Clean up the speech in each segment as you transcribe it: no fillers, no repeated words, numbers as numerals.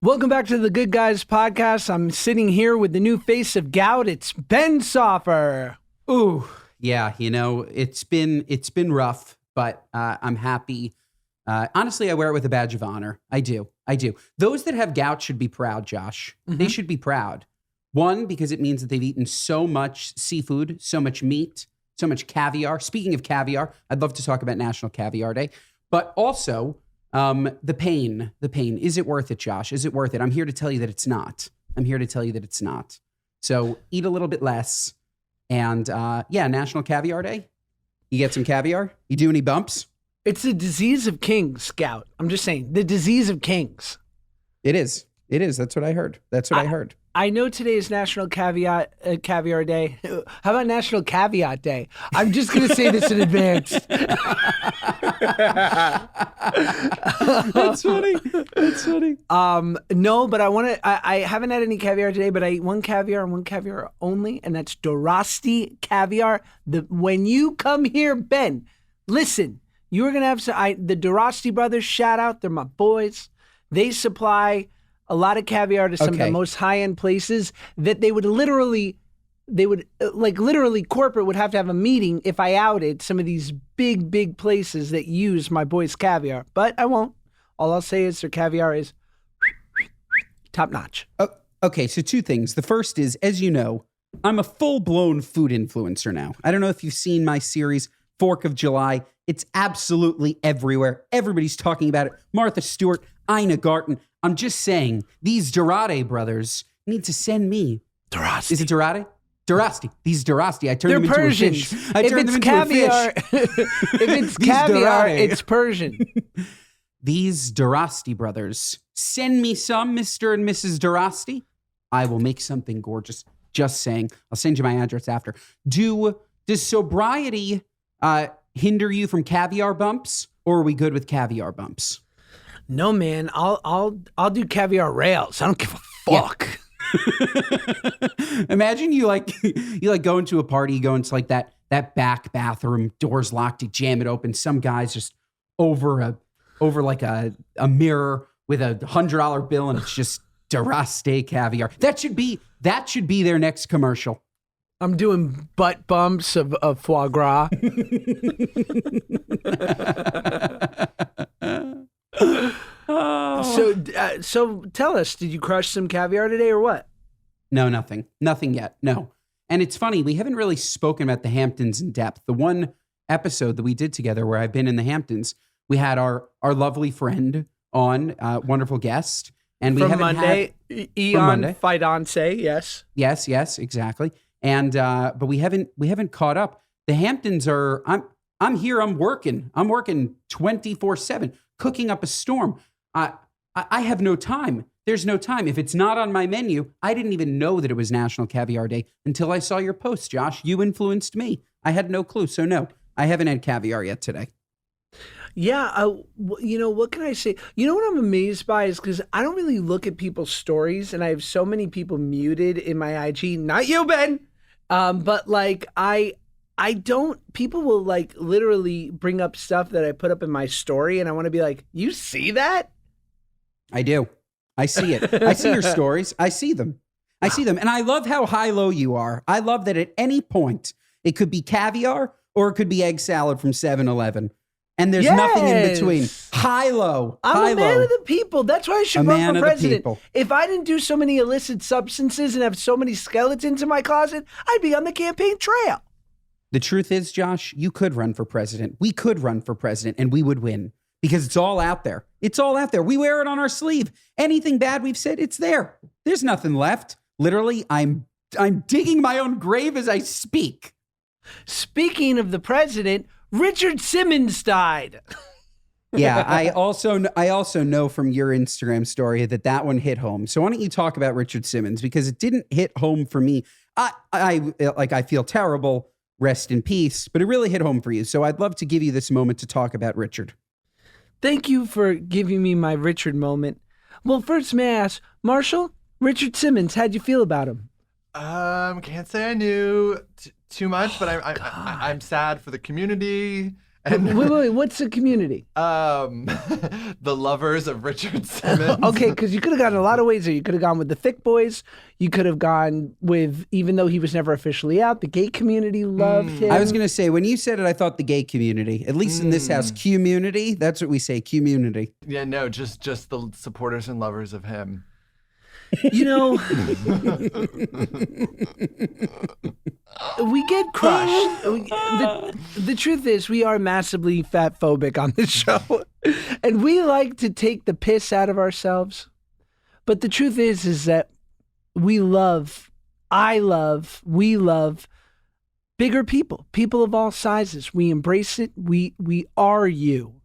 Welcome back to the Good Guys podcast. I'm sitting here with the new face of gout. It's Ben Soffer. Ooh, yeah. It's been rough, but I'm happy. Honestly, I wear it with a badge of honor. I do. Those that have gout should be proud, Josh. Mm-hmm. They should be proud. One, because it means that they've eaten so much seafood, so much meat, so much caviar. Speaking of caviar, I'd love to talk about National Caviar Day, but also the pain. Is it worth it, Josh? Is it worth it? I'm here to tell you that it's not. So eat a little bit less. And National Caviar Day. You get some caviar? You do any bumps? It's the disease of kings, gout. I'm just saying, the disease of kings. It is. That's what I heard. I heard. I know today is National Caviar Day. How about National Caveat Day? I'm just going to say this in advance. That's funny. No, but I haven't had any caviar today, but I ate one caviar and one caviar only, and that's Dorasti caviar. When you come here, Ben, listen, you are going to have the Dorasti brothers, shout out. They're my boys. They supply a lot of caviar to some of the most high-end places that literally corporate would have to have a meeting if I outed some of these big places that use my boys' caviar. But I won't. All I'll say is their caviar is top notch. Oh, okay, so two things. The first is, as you know, I'm a full-blown food influencer now. I don't know if you've seen my series, Fork of July. It's absolutely everywhere. Everybody's talking about it. Martha Stewart, Ina Garten. I'm just saying, these Dorade brothers need to send me. Dorasti. Is it Dorade? Dorasti. These Dorasti. I turned them into Persians. a fish. I turned them into caviar, a fish. If it's caviar, it's Persian. These Dorasti brothers. Send me some, Mr. and Mrs. Dorasti. I will make something gorgeous. Just saying. I'll send you my address after. Does sobriety hinder you from caviar bumps, or are we good with caviar bumps? No, man. I'll do caviar rails. I don't give a fuck. Yeah. Imagine you go into a party, you go into like that back bathroom, doors locked, you jam it open. Some guy's just over like a mirror with $100 bill, and it's just Dorasti caviar. That should be their next commercial. I'm doing butt bumps of foie gras. So tell us, did you crush some caviar today or what? No, nothing yet. No. And it's funny, we haven't really spoken about the Hamptons in depth. The one episode that we did together where I've been in the Hamptons, we had our lovely friend on, wonderful guest. And we haven't Monday, had Eon Fidance, yes. Yes, exactly. And but we haven't caught up. The Hamptons are I'm here, I'm working 24/7, cooking up a storm. I have no time. There's no time. If it's not on my menu, I didn't even know that it was National Caviar Day until I saw your post, Josh. You influenced me. I had no clue. So no, I haven't had caviar yet today. Yeah, what can I say? You know what I'm amazed by is because I don't really look at people's stories, and I have so many people muted in my IG. Not you, Ben. But like I don't. People will like literally bring up stuff that I put up in my story, and I want to be like, you see that? I do. I see it. I see your stories. I see them. And I love how high-low you are. I love that at any point, it could be caviar or it could be egg salad from 7-Eleven. And there's nothing in between. High-low. I'm a man of the people. That's why I should run for president. People. If I didn't do so many illicit substances and have so many skeletons in my closet, I'd be on the campaign trail. The truth is, Josh, you could run for president. We could run for president and we would win. Because it's all out there. It's all out there. We wear it on our sleeve. Anything bad we've said, it's there. There's nothing left. Literally, I'm digging my own grave as I speak. Speaking of the president, Richard Simmons died. Yeah, I also know from your Instagram story that one hit home. So why don't you talk about Richard Simmons, because it didn't hit home for me. I feel terrible. Rest in peace. But it really hit home for you. So I'd love to give you this moment to talk about Richard. Thank you for giving me my Richard moment. Well, first, may I ask, Marshall, Richard Simmons, how'd you feel about him? Can't say I knew too much, but I'm sad for the community Wait, what's the community? The lovers of Richard Simmons. Okay, because you could have gone a lot of ways there. You could have gone with the thick boys. You could have gone with, even though he was never officially out, the gay community loved him. I was going to say, when you said it, I thought the gay community, at least in this house, community. That's what we say, community. Yeah, no, just the supporters and lovers of him. You know, we get crushed. The truth is, we are massively fat phobic on this show. And we like to take the piss out of ourselves. But the truth is that we love bigger people of all sizes. We embrace it. We are you.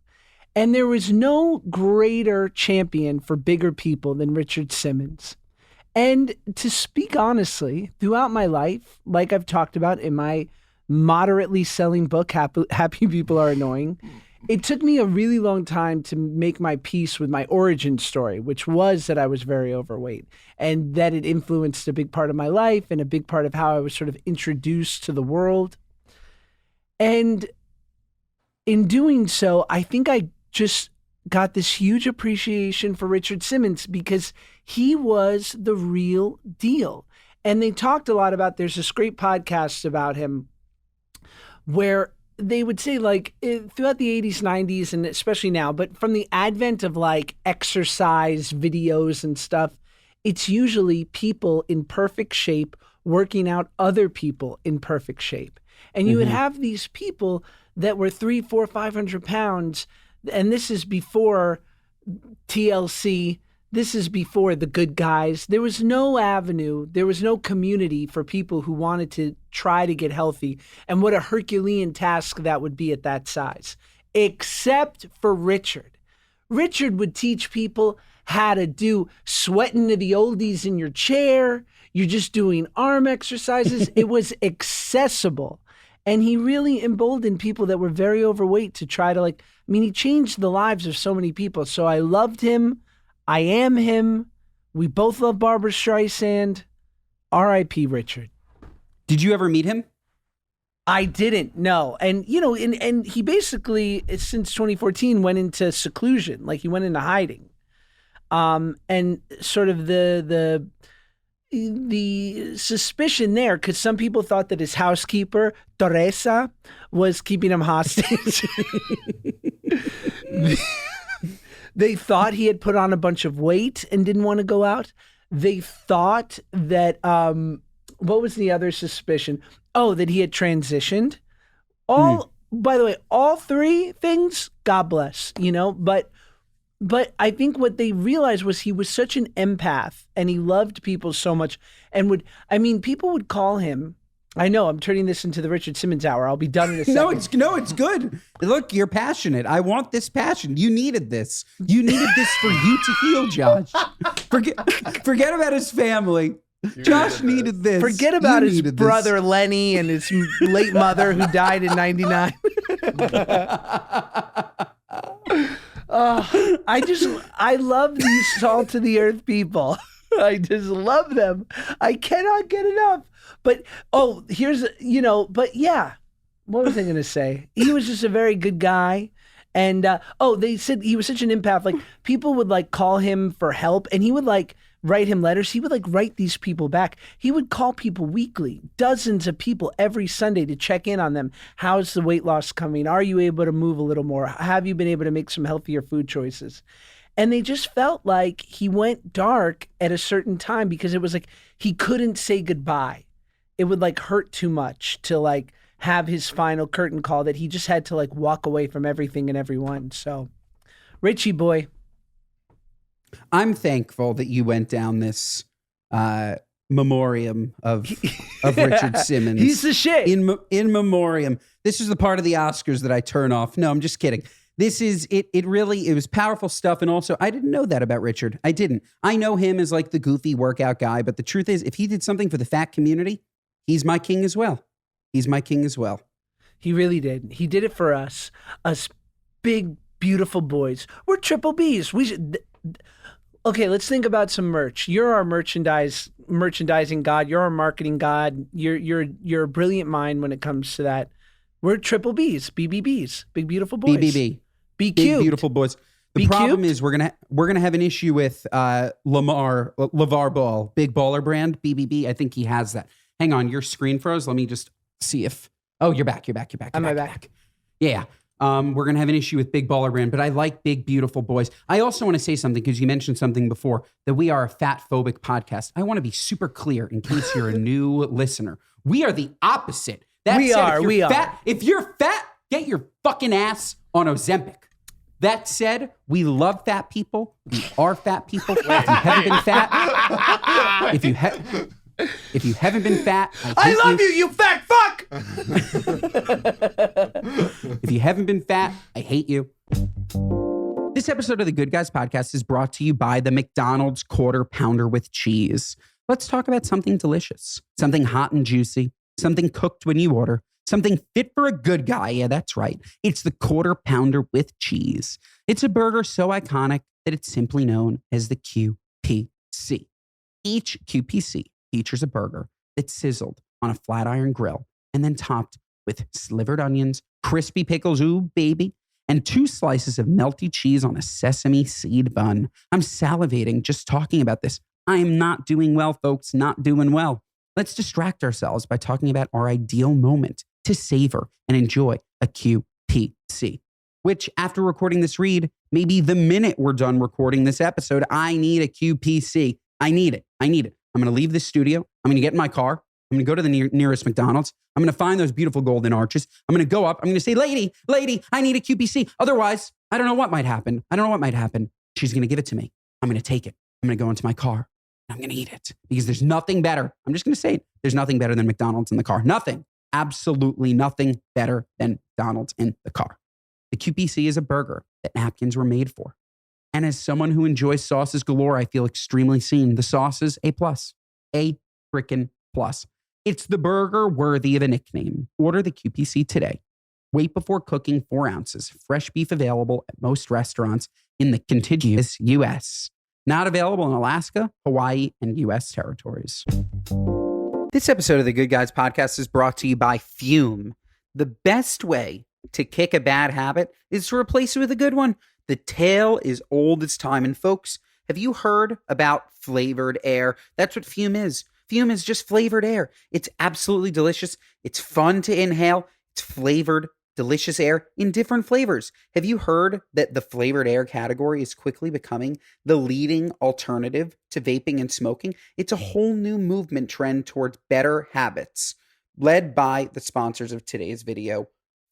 And there was no greater champion for bigger people than Richard Simmons. And to speak honestly, throughout my life, like I've talked about in my moderately selling book, Happy People Are Annoying, it took me a really long time to make my peace with my origin story, which was that I was very overweight and that it influenced a big part of my life and a big part of how I was sort of introduced to the world. And in doing so, I think I just got this huge appreciation for Richard Simmons because he was the real deal. And they talked a lot about, there's this great podcast about him where they would say, like, throughout the 80s, 90s, and especially now, but from the advent of like exercise videos and stuff, it's usually people in perfect shape working out other people in perfect shape. And you would have these people that were 300, 400, 500 pounds. And this is before TLC. This is before The Good Guys. There was no avenue. There was no community for people who wanted to try to get healthy. And what a Herculean task that would be at that size. Except for Richard. Richard would teach people how to do sweating to the oldies in your chair. You're just doing arm exercises. It was accessible. And he really emboldened people that were very overweight to try to, like, I mean, he changed the lives of so many people. So I loved him. I am him. We both love Barbara Streisand. R.I.P. Richard. Did you ever meet him? I didn't, no. And, you know, and he basically, since 2014, went into seclusion. Like, he went into hiding. And sort of the suspicion there, because some people thought that his housekeeper, Teresa, was keeping him hostage. They thought he had put on a bunch of weight and didn't want to go out. They thought that, what was the other suspicion? Oh, that he had transitioned. By the way, all three things, God bless, you know, but I think what they realized was he was such an empath and he loved people so much and people would call him. I know I'm turning this into the Richard Simmons hour. I'll be done in a second. No, it's good. Look, you're passionate. I want this passion. You needed this. You needed this for you to heal, Josh. Forget about his family. Josh needed this. Forget about his brother Lenny and his late mother who died in 99. I love these salt of the earth people. I just love them. I cannot get enough. But, what was I going to say? He was just a very good guy. And, they said he was such an empath. Like, people would, like, call him for help, and he would, like, write him letters. He would, like, write these people back. He would call people weekly, dozens of people every Sunday to check in on them. How's the weight loss coming? Are you able to move a little more? Have you been able to make some healthier food choices? And they just felt like he went dark at a certain time because it was like he couldn't say goodbye. It would, like, hurt too much to, like, have his final curtain call, that he just had to, like, walk away from everything and everyone. So, Richie boy. I'm thankful that you went down this memoriam of Richard Simmons. He's the shit. In memoriam. This is the part of the Oscars that I turn off. No, I'm just kidding. This is it. It was powerful stuff. And also, I didn't know that about Richard. I didn't. I know him as like the goofy workout guy. But the truth is, if he did something for the fat community, he's my king as well. He's my king as well. He really did. He did it for us big, beautiful boys. We're triple Bs. We should. Okay, let's think about some merch. You're our merchandising god. You're our marketing god. You're a brilliant mind when it comes to that. We're triple B's, BBBs, big beautiful boys. BBB. Be Big cute. beautiful boys. The Be problem cubed? is we're gonna have an issue with LeVar Ball, big baller brand, BBB. I think he has that. Hang on, your screen froze. Let me just see if. Oh, you're back. You're back. Am I you're back? Yeah. We're gonna have an issue with big baller brand, but I like big beautiful boys. I also want to say something because you mentioned something before that we are a fat phobic podcast. I want to be super clear in case you're a new listener. We are the opposite. That We said, are, If you're we are. fat, if you're fat, get your fucking ass on Ozempic. That said, we love fat people. We are fat people. If you haven't been fat, if you haven't been fat, I love you, you fat fuck. If you haven't been fat, I hate you. This episode of the Good Guys podcast is brought to you by the McDonald's Quarter Pounder with Cheese. Let's talk about something delicious, something hot and juicy, something cooked when you order, something fit for a good guy. Yeah, that's right. It's the Quarter Pounder with Cheese. It's a burger so iconic that it's simply known as the QPC. Each QPC features a burger that's sizzled on a flat iron grill and then topped with slivered onions, crispy pickles, ooh, baby, and 2 slices of melty cheese on a sesame seed bun. I'm salivating just talking about this. I am not doing well, folks, not doing well. Let's distract ourselves by talking about our ideal moment to savor and enjoy a QPC, which after recording this read, maybe the minute we're done recording this episode, I need a QPC. I need it. I'm going to leave the studio. I'm going to get in my car. I'm going to go to the nearest McDonald's. I'm going to find those beautiful golden arches. I'm going to go up. I'm going to say, lady, I need a QPC. Otherwise, I don't know what might happen. She's going to give it to me. I'm going to take it. I'm going to go into my car. I'm going to eat it because there's nothing better. I'm just going to say it. There's nothing better than McDonald's in the car. Nothing. Absolutely nothing better than McDonald's in the car. The QPC is a burger that napkins were made for. And as someone who enjoys sauces galore, I feel extremely seen. The sauce is A+. A frickin' plus. It's the burger worthy of a nickname. Order the QPC today. Wait before cooking 4 ounces. Fresh beef available at most restaurants in the contiguous U.S. Not available in Alaska, Hawaii, and U.S. territories. This episode of the Good Guys podcast is brought to you by Fume. The best way to kick a bad habit is to replace it with a good one. The tale is old as time. And folks, have you heard about flavored air? That's what Fume is. Fume is just flavored air. It's absolutely delicious. It's fun to inhale. It's flavored delicious air in different flavors. Have you heard that the flavored air category is quickly becoming the leading alternative to vaping and smoking? It's a whole new movement trend towards better habits, led by the sponsors of today's video,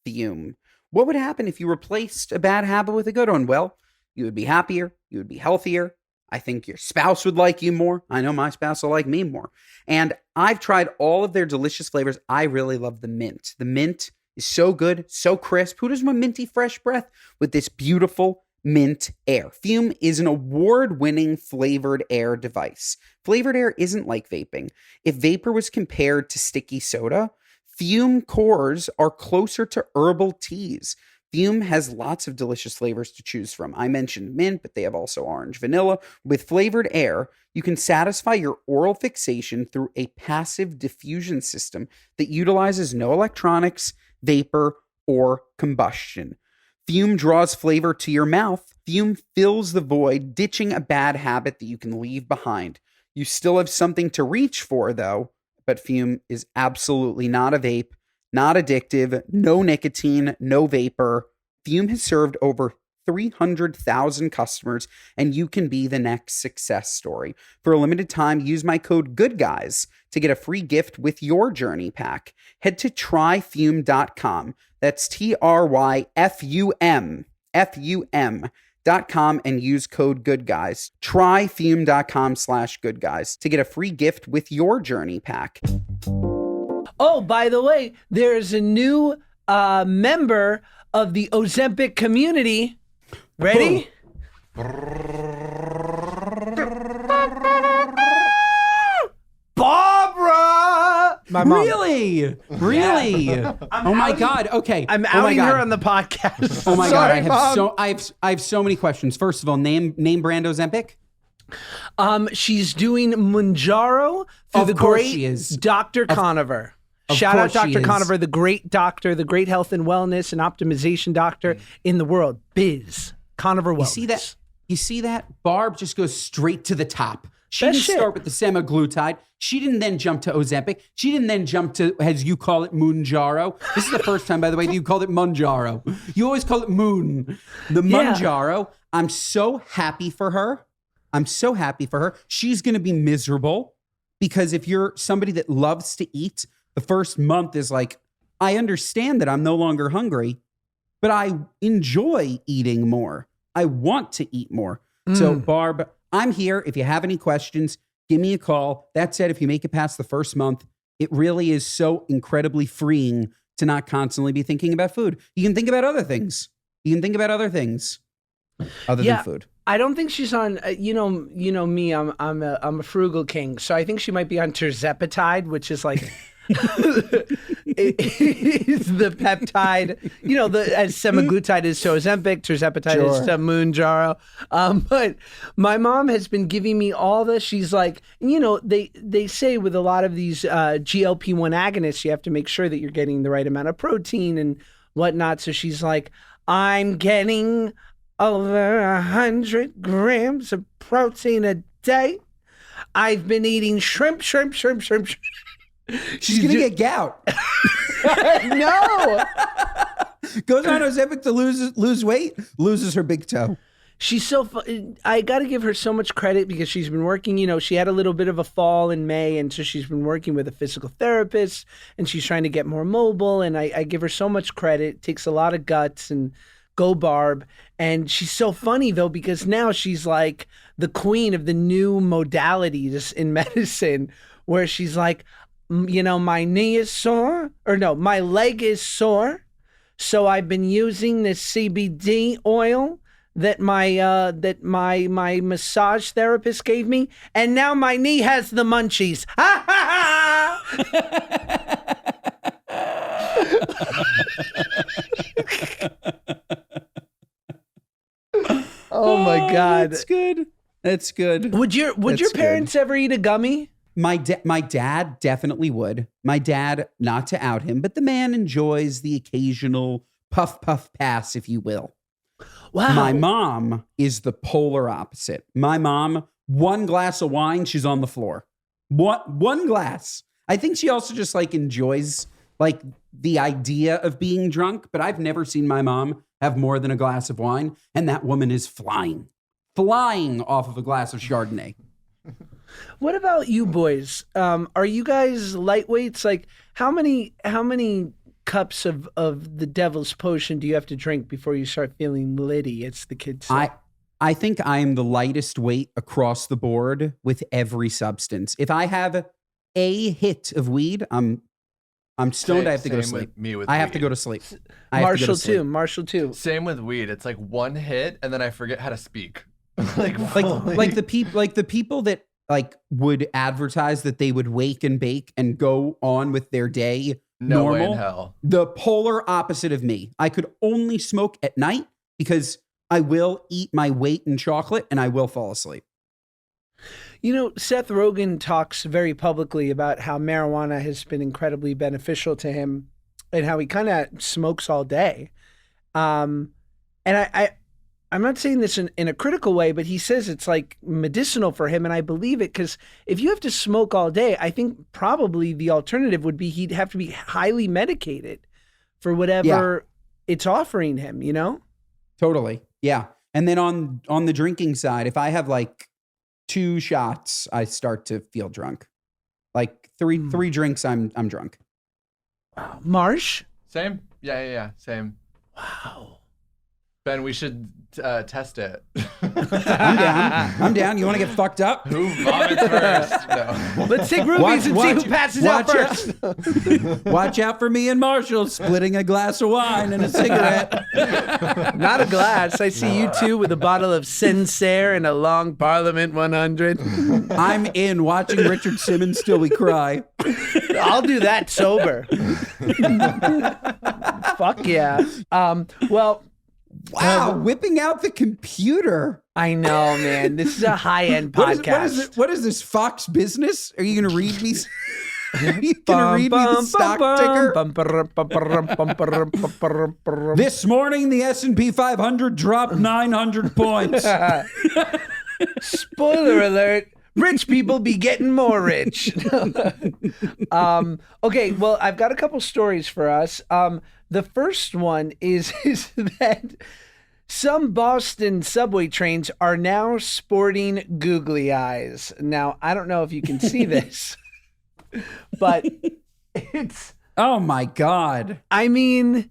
Fume. What would happen if you replaced a bad habit with a good one? Well, you would be happier, you would be healthier. I think your spouse would like you more. I know my spouse will like me more. And I've tried all of their delicious flavors. I really love the mint. The mint is so good, so crisp. Who doesn't want minty fresh breath with this beautiful mint air? Fume is an award-winning flavored air device. Flavored air isn't like vaping. If vapor was compared to sticky soda, Fume cores are closer to herbal teas. Fume has lots of delicious flavors to choose from. I mentioned mint, but they have also orange vanilla. With flavored air, you can satisfy your oral fixation through a passive diffusion system that utilizes no electronics, vapor, or combustion. Fume draws flavor to your mouth. Fume fills the void, ditching a bad habit that you can leave behind. You still have something to reach for, though, but Fume is absolutely not a vape, not addictive, no nicotine, no vapor. Fume has served over 300,000 customers, and you can be the next success story. For a limited time, use my code GOODGUYS to get a free gift with your journey pack. Head to tryfume.com. That's TRYFUM.com and use code GOODGUYS. Tryfume.com/GoodGuys to get a free gift with your journey pack. Oh, by the way, there's a new member of the Ozempic community. Ready? Barbara! My mom. Really? Oh my God. Okay. I'm Oh my outing God. her on the podcast. Oh my Sorry, God. Mom. I have so many questions. First of all, name brand Ozempic. She's doing Mounjaro through Of the course great she is. Dr. Conover. Shout out course she Dr. is. Conover, the great doctor, the great health and wellness and optimization doctor in the world. Biz. Conover Wellness. You see that? Barb just goes straight to the top. She Best didn't shit. start with the semaglutide. She didn't then jump to Ozempic. She didn't then jump to, as you call it, Mounjaro. This is the first time, by the way, that you called it Mounjaro. You always call it Moon. The Yeah. Mounjaro. I'm so happy for her. She's going to be miserable because if you're somebody that loves to eat, the first month is like, I understand that I'm no longer hungry, but I enjoy eating more. I want to eat more. So, Barb, I'm here. If you have any questions, give me a call. That said, if you make it past the first month, it really is so incredibly freeing to not constantly be thinking about food. You can think about other things. Other than food. I don't think she's on. You know me. I'm a frugal king, so I think she might be on tirzepatide, which is like is the peptide. You know, as semaglutide is to Ozempic, tirzepatide is to Mounjaro. But my mom has been giving me all this. She's like, you know, they say with a lot of these GLP-1 agonists, you have to make sure that you're getting the right amount of protein and whatnot. So she's like, I'm getting over 100 grams of protein a day. I've been eating shrimp. She's going to get gout. No. Goes on Ozempic to lose weight, loses her big toe. She's so I got to give her so much credit because she's been working, you know, she had a little bit of a fall in May, and so she's been working with a physical therapist, and she's trying to get more mobile, and I give her so much credit. It takes a lot of guts, and go Barb. And she's so funny, though, because now she's like the queen of the new modalities in medicine, where she's like, you know, my knee is sore, or no, my leg is sore, so I've been using this CBD oil that my massage therapist gave me, and now my knee has the munchies. Ha ha ha! Oh my God, That's good. Would your parents ever eat a gummy? My dad definitely would. My dad, not to out him, but the man enjoys the occasional puff pass, if you will. Wow. My mom is the polar opposite. My mom, one glass of wine, she's on the floor. One glass. I think she also just like enjoys like the idea of being drunk, but I've never seen my mom have more than a glass of wine, and that woman is flying off of a glass of Chardonnay. What about you boys? Are you guys lightweights? Like how many cups of the devil's potion do you have to drink before you start feeling litty? It's the kids say. I think I am the lightest weight across the board with every substance. If I have a hit of weed, I'm stoned. I have to go to sleep. I have to go to sleep. Marshall too. Same with weed. It's like one hit, and then I forget how to speak. like the people that like would advertise that they would wake and bake and go on with their day no normal. way in hell. The polar opposite of me. I could only smoke at night because I will eat my weight in chocolate and I will fall asleep. You know, Seth Rogen talks very publicly about how marijuana has been incredibly beneficial to him and how he kind of smokes all day. And I'm not saying this in a critical way, but he says it's like medicinal for him, and I believe it because if you have to smoke all day, I think probably the alternative would be he'd have to be highly medicated for whatever it's offering him, you know? Totally. Yeah. And then on the drinking side, if I have like 2 shots, I start to feel drunk. Like three drinks, I'm drunk. Wow. Marsh? Same? Yeah. Same. Wow. Ben, we should test it. I'm down. You want to get fucked up? Who vomits first? No. Let's take rubies and see who passes out first. Watch out for me and Marshall splitting a glass of wine and a cigarette. Not a glass. I see you two with a bottle of Sincere and a long Parliament 100. I'm in watching Richard Simmons Till We Cry. I'll do that sober. Fuck yeah. Well, wow, whipping out the computer. I know, man. This is a high-end podcast. What is this, Fox Business? Are you going to read me? You can read me the stock ticker. ticker. This morning, the S&P 500 dropped 900 points. Spoiler alert. Rich people be getting more rich. Okay, well, I've got a couple stories for us. The first one is that some Boston subway trains are now sporting googly eyes. Now, I don't know if you can see this, but it's... Oh, my God. I mean...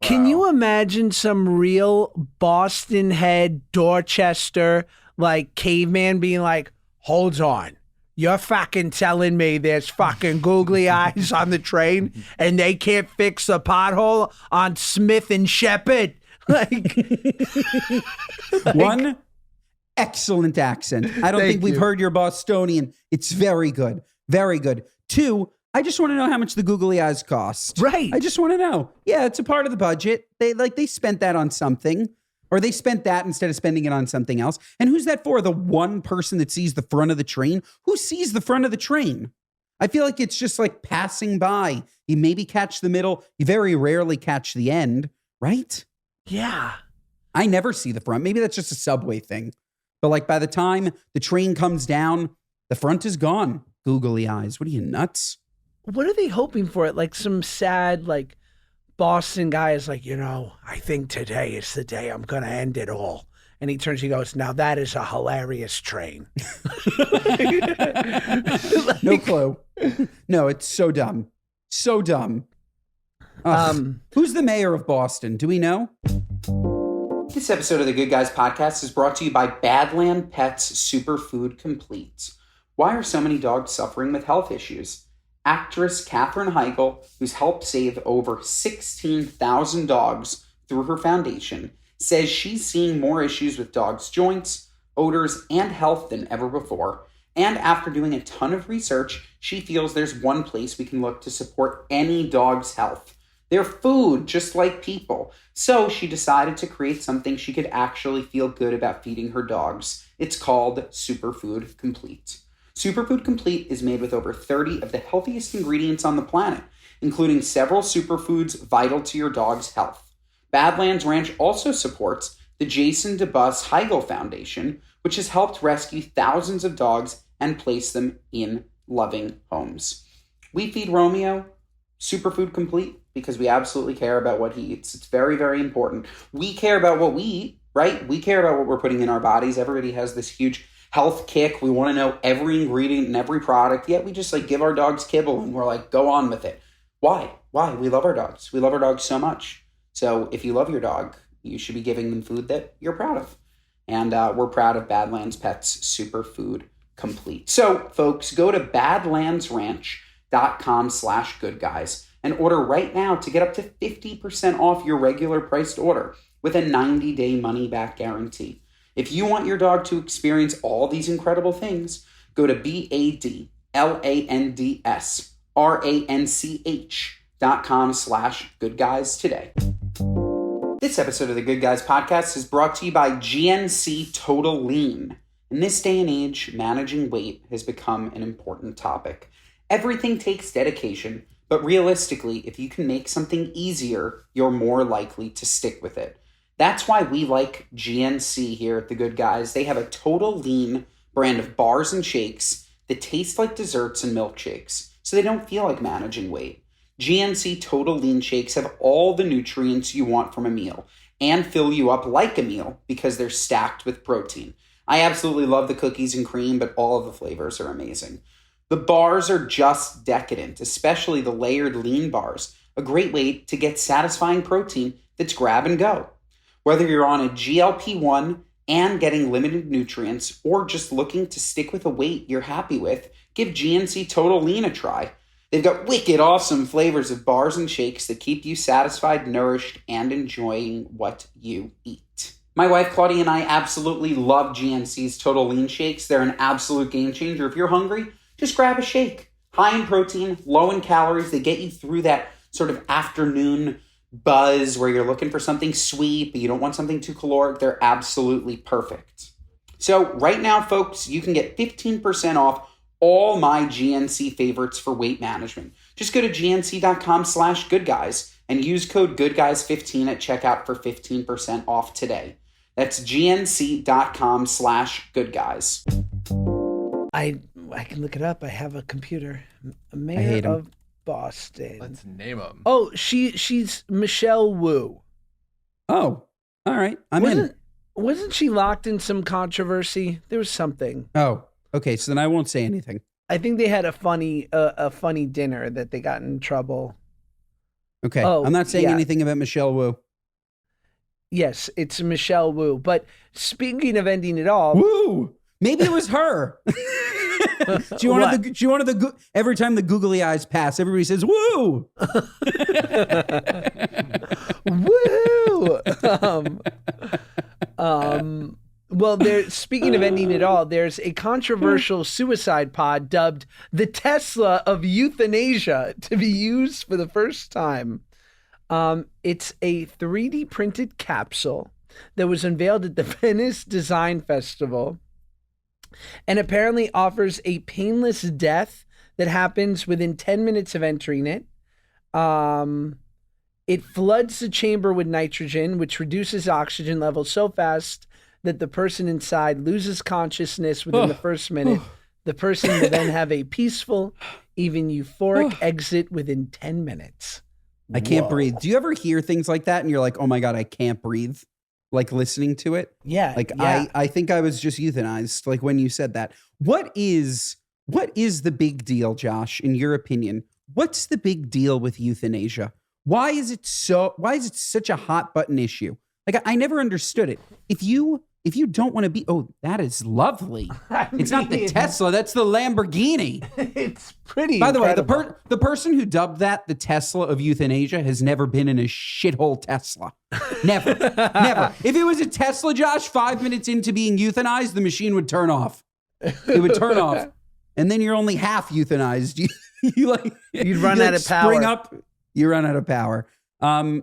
Can you imagine some real Boston head Dorchester, like caveman being like, hold on, you're fucking telling me there's fucking googly eyes on the train and they can't fix the pothole on Smith and Shepherd? Like One, excellent accent. I don't think we've heard your Bostonian. It's very good. Very good. Two, I just want to know how much the googly eyes cost. Right. I just want to know. Yeah, it's a part of the budget. They spent that on something, or they spent that instead of spending it on something else. And who's that for? The one person that sees the front of the train? Who sees the front of the train? I feel like it's just like passing by. You maybe catch the middle. You very rarely catch the end, right? Yeah. I never see the front. Maybe that's just a subway thing. But like by the time the train comes down, the front is gone. Googly eyes. What are you, nuts? What are they hoping for? Like some sad, like Boston guy is like, I think today is the day I'm going to end it all. And he turns, he goes, now that is a hilarious train. No clue. No, it's so dumb. So dumb. Who's the mayor of Boston? Do we know? This episode of the Good Guys podcast is brought to you by Badland Pets Superfood Complete. Why are so many dogs suffering with health issues? Actress Katherine Heigl, who's helped save over 16,000 dogs through her foundation, says she's seeing more issues with dogs' joints, odors, and health than ever before. And after doing a ton of research, she feels there's one place we can look to support any dog's health. They're food, just like people. So she decided to create something she could actually feel good about feeding her dogs. It's called Superfood Complete. Superfood Complete is made with over 30 of the healthiest ingredients on the planet, including several superfoods vital to your dog's health. Badlands Ranch also supports the Jason DeBus Heigl Foundation, which has helped rescue thousands of dogs and place them in loving homes. We feed Romeo Superfood Complete because we absolutely care about what he eats. It's very, very important. We care about what we eat, right? We care about what we're putting in our bodies. Everybody has this huge health kick. We want to know every ingredient and every product. Yet we just give our dogs kibble and we're like, go on with it. Why? We love our dogs. We love our dogs so much. So if you love your dog, you should be giving them food that you're proud of. And we're proud of Badlands Pets Superfood Complete. So folks, go to badlandsranch.com/goodguys and order right now to get up to 50% off your regular priced order with a 90-day money-back guarantee. If you want your dog to experience all these incredible things, go to badlandsranch.com/goodguys today. This episode of the Good Guys podcast is brought to you by GNC Total Lean. In this day and age, managing weight has become an important topic. Everything takes dedication, but realistically, if you can make something easier, you're more likely to stick with it. That's why we like GNC here at The Good Guys. They have a Total Lean brand of bars and shakes that taste like desserts and milkshakes, so they don't feel like managing weight. GNC Total Lean shakes have all the nutrients you want from a meal and fill you up like a meal because they're stacked with protein. I absolutely love the cookies and cream, but all of the flavors are amazing. The bars are just decadent, especially the layered lean bars, a great way to get satisfying protein that's grab and go. Whether you're on a GLP-1 and getting limited nutrients or just looking to stick with a weight you're happy with, give GNC Total Lean a try. They've got wicked awesome flavors of bars and shakes that keep you satisfied, nourished, and enjoying what you eat. My wife Claudia and I absolutely love GNC's Total Lean shakes. They're an absolute game changer. If you're hungry, just grab a shake. High in protein, low in calories. They get you through that sort of afternoon buzz where you're looking for something sweet, but you don't want something too caloric. They're absolutely perfect. So right now, folks, you can get 15% off all my GNC favorites for weight management. Just go to gnc.com/goodguys and use code goodguys15 at checkout for 15% off today. That's gnc.com/goodguys. I can look it up. I have a computer. I Mayor hate 'em. of Boston. Let's name them. Oh, she's Michelle Wu. Oh, all right. I'm in. Wasn't she locked in some controversy? There was something. Oh, okay. So then I won't say anything. I think they had a funny dinner that they got in trouble. Okay. Oh, I'm not saying yeah. anything about Michelle Wu. Yes, it's Michelle Wu. But speaking of ending it all, Woo! Maybe it was her. She wanted every time the googly eyes pass, everybody says "woo." Woo! Well, speaking of ending it all, there's a controversial suicide pod dubbed the Tesla of euthanasia to be used for the first time. It's a 3D printed capsule that was unveiled at the Venice Design Festival and apparently offers a painless death that happens within 10 minutes of entering it. It floods the chamber with nitrogen, which reduces oxygen levels so fast that the person inside loses consciousness within the first minute. The person will then have a peaceful, even euphoric exit within 10 minutes. I can't Whoa. breathe. Do you ever hear things like that and you're like, oh my God, I can't breathe? Like listening to it? Yeah. Like yeah. I think I was just euthanized, like when you said that. What is the big deal, Josh, in your opinion? What's the big deal with euthanasia? Why is it such a hot button issue? Like I never understood it. If you don't want to be, oh, that is lovely. It's not the Tesla, that's the Lamborghini. It's pretty By the way, incredible. the person who dubbed that the Tesla of euthanasia has never been in a shithole Tesla. Never. Never. If it was a Tesla, Josh, 5 minutes into being euthanized, the machine would turn off. It would turn off. And then you're only half euthanized. You'd run out of power. Spring up, you run out of power. I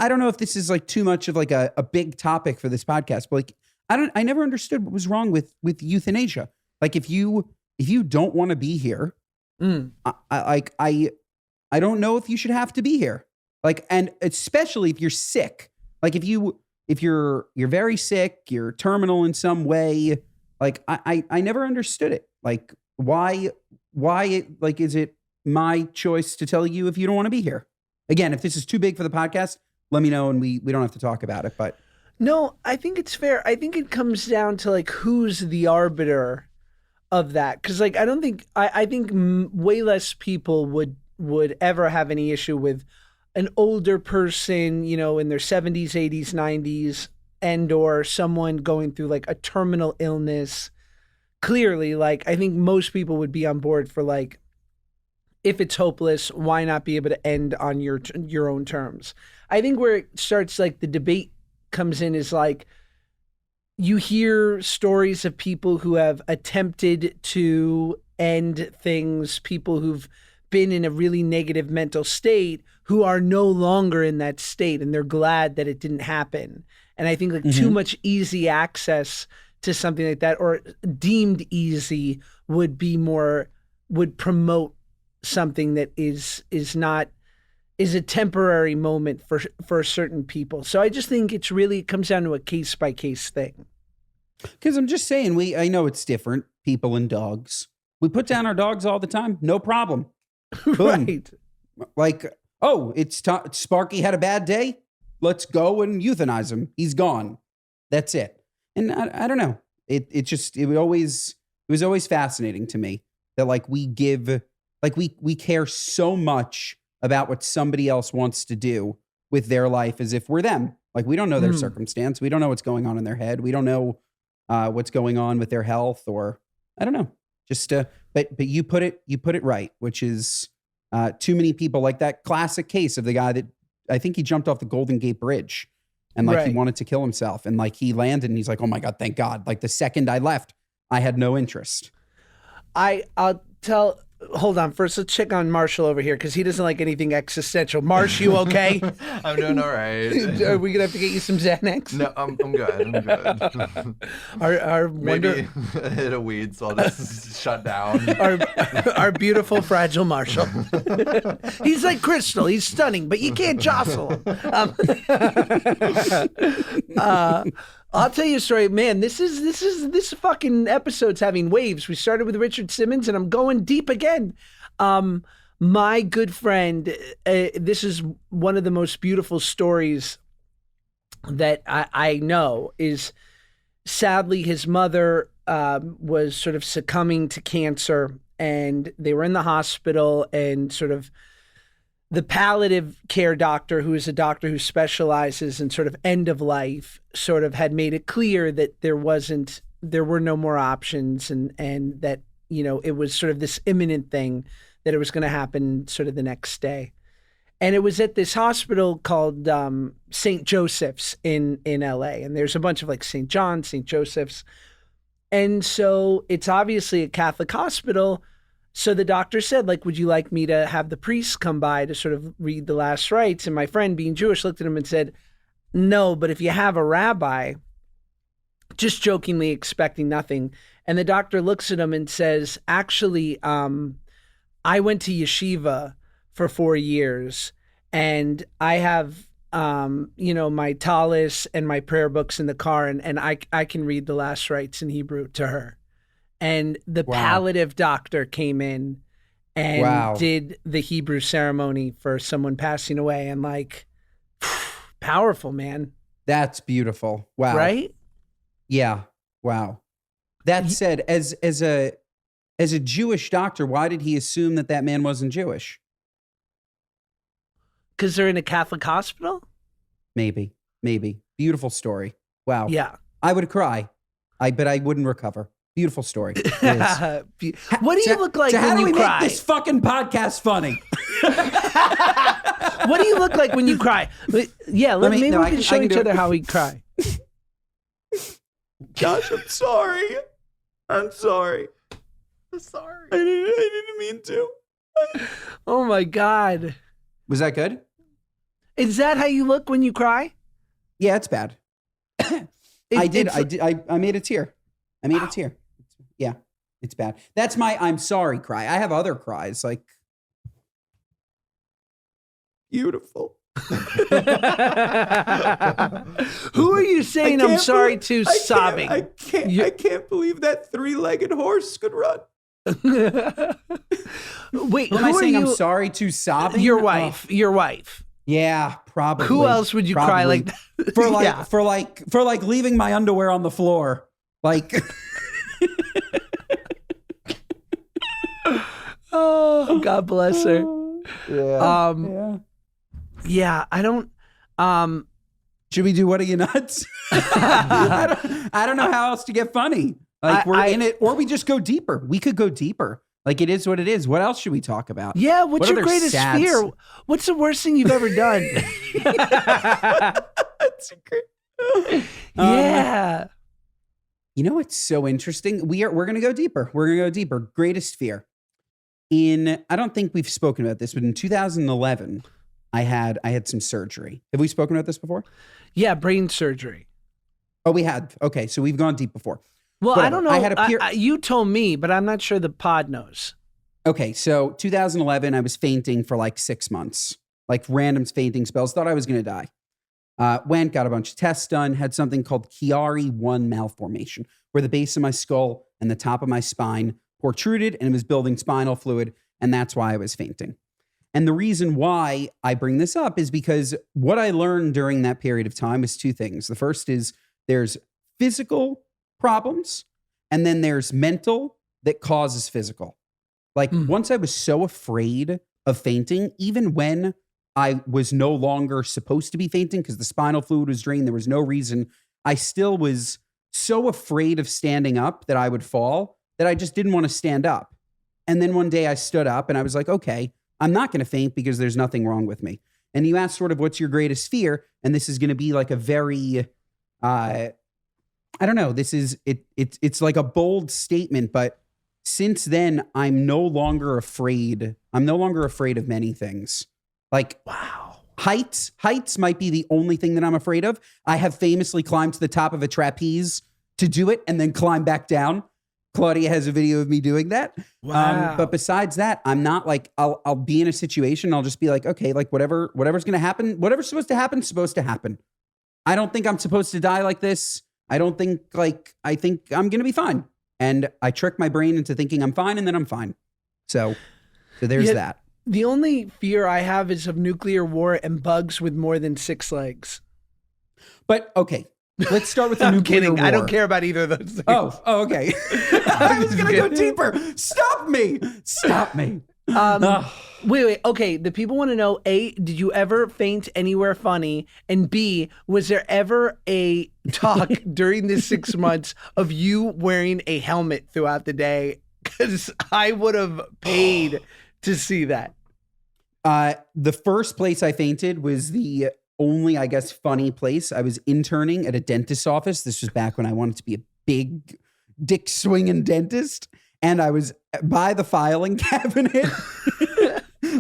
don't know if this is like too much of like a big topic for this podcast, but like I never understood what was wrong with euthanasia. Like if you don't want to be here, I don't know if you should have to be here. Like, and especially if you're sick. Like if you're very sick, you're terminal in some way. Like I never understood it. Like why like is it my choice to tell you if you don't want to be here? Again, if this is too big for the podcast, let me know and we don't have to talk about it. But No, I think it's fair. I think it comes down to like who's the arbiter of that. Because like I think way less people would ever have any issue with an older person, you know, in their 70s, 80s, 90s, and or someone going through like a terminal illness. Clearly, like I think most people would be on board for like, if it's hopeless, why not be able to end on your own terms? I think where it starts, like the debate comes in, is like you hear stories of people who have attempted to end things, people who've been in a really negative mental state who are no longer in that state, and they're glad that it didn't happen. And I think like too much easy access to something like that, or deemed easy, would promote something that is a temporary moment for certain people. So I just think it comes down to a case by case thing. because I'm just saying, I know it's different, people and dogs. We put down our dogs all the time, no problem. Boom. Right. Like, oh, Sparky had a bad day. Let's go and euthanize him. He's gone. That's it. And I don't know. It was always fascinating to me that like we care so much about what somebody else wants to do with their life as if we're them. Like we don't know their circumstance. We don't know what's going on in their head. We don't know what's going on with their health, or I don't know. Just but you put it right, which is too many people, like that classic case of the guy that I think he jumped off the Golden Gate Bridge and like he wanted to kill himself, and like he landed and he's like, oh my God, thank God. Like the second I left, I had no interest. I'll tell hold on. First, let's check on Marshall over here because he doesn't like anything existential. Marsh, you okay? I'm doing all right. Are we gonna have to get you some Xanax? No, I'm good. I'm good. Our Maybe hit a weed, so I'll just shut down. our beautiful fragile Marshall. He's like crystal. He's stunning, but you can't jostle him. I'll tell you a story, man. This fucking episode's having waves. We started with Richard Simmons, and I'm going deep again. My good friend, this is one of the most beautiful stories that I know. Is sadly his mother was sort of succumbing to cancer, and they were in the hospital, and sort of the palliative care doctor, who is a doctor who specializes in sort of end of life, sort of had made it clear that there were no more options, and that, you know, it was sort of this imminent thing, that it was going to happen sort of the next day. And it was at this hospital called St. Joseph's in LA. And there's a bunch of like St. John, St. Joseph's. And so it's obviously a Catholic hospital. So the doctor said, like, would you like me to have the priest come by to sort of read the last rites? And my friend, being Jewish, looked at him and said, no, but if you have a rabbi, just jokingly expecting nothing. And the doctor looks at him and says, actually, I went to yeshiva for 4 years, and I have, my talis and my prayer books in the car, and I can read the last rites in Hebrew to her. And the palliative doctor came in and did the Hebrew ceremony for someone passing away. And like, powerful, man. That's beautiful. Wow. Right? Yeah. Wow. That said, as a Jewish doctor, why did he assume that man wasn't Jewish? Because they're in a Catholic hospital? Maybe. Beautiful story. Wow. Yeah. I would cry. But I wouldn't recover. Beautiful story. What do you look like when you cry? How do we make this fucking podcast funny? What do you look like when you cry? Yeah, maybe we can show each other how we cry. Gosh, I'm sorry. I didn't mean to. Oh my God. Was that good? Is that how you look when you cry? Yeah, it's bad. I made a tear. Yeah, it's bad. That's my I'm sorry cry. I have other cries, like beautiful. Who are you saying I'm sorry to sobbing? I can't believe that 3-legged horse could run. Wait, who am I saying I'm sorry to sobbing? Your wife. Yeah, probably. Who else would you cry like that? for leaving my underwear on the floor? Like oh, God bless her. Yeah. Yeah, I don't. Should we do What Are You Nuts? I don't know how else to get funny. Like we're in it, or we just go deeper. We could go deeper. Like it is what it is. What else should we talk about? Yeah, what's your greatest fear? What's the worst thing you've ever done? That's great. Yeah. You know what's so interesting? We're gonna go deeper. Greatest fear. I don't think we've spoken about this, but in 2011, I had some surgery. Have we spoken about this before? Yeah, brain surgery. Oh, we had. Okay, so we've gone deep before. Well, Whatever. I don't know. You told me, but I'm not sure the pod knows. Okay, so 2011, I was fainting for like 6 months, like random fainting spells. Thought I was going to die. Went, got a bunch of tests done, had something called Chiari-1 malformation, where the base of my skull and the top of my spine protruded and it was building spinal fluid, and that's why I was fainting. And the reason why I bring this up is because what I learned during that period of time is 2 things. The first is there's physical problems, and then there's mental that causes physical. Like once I was so afraid of fainting, even when I was no longer supposed to be fainting because the spinal fluid was drained, there was no reason, I still was so afraid of standing up that I would fall that I just didn't want to stand up. And then one day I stood up and I was like, okay, I'm not going to faint because there's nothing wrong with me. And you asked sort of what's your greatest fear? And this is going to be like a very, I don't know, this is, it's like a bold statement, but since then, I'm no longer afraid. I'm no longer afraid of many things. Like, Wow. heights might be the only thing that I'm afraid of. I have famously climbed to the top of a trapeze to do it and then climb back down. Claudia has a video of me doing that. Wow. But besides that, I'm not like, I'll be in a situation. I'll just be like, okay, like whatever's going to happen, whatever's supposed to happen, supposed to happen. I don't think I'm supposed to die like this. I think I'm going to be fine. And I trick my brain into thinking I'm fine, and then I'm fine. So there's Yeah. that. The only fear I have is of nuclear war and bugs with more than 6 legs. But okay, let's start with the I'm nuclear kidding. war. I don't care about either of those things. Oh, okay. I was going to go deeper. Stop me. Wait. Okay. The people want to know, A, did you ever faint anywhere funny? And B, was there ever a talk during the 6 months of you wearing a helmet throughout the day? Because I would have paid to see that. The first place I fainted was the only, I guess, funny place. I was interning at a dentist's office. This was back when I wanted to be a big dick swinging dentist. And I was by the filing cabinet,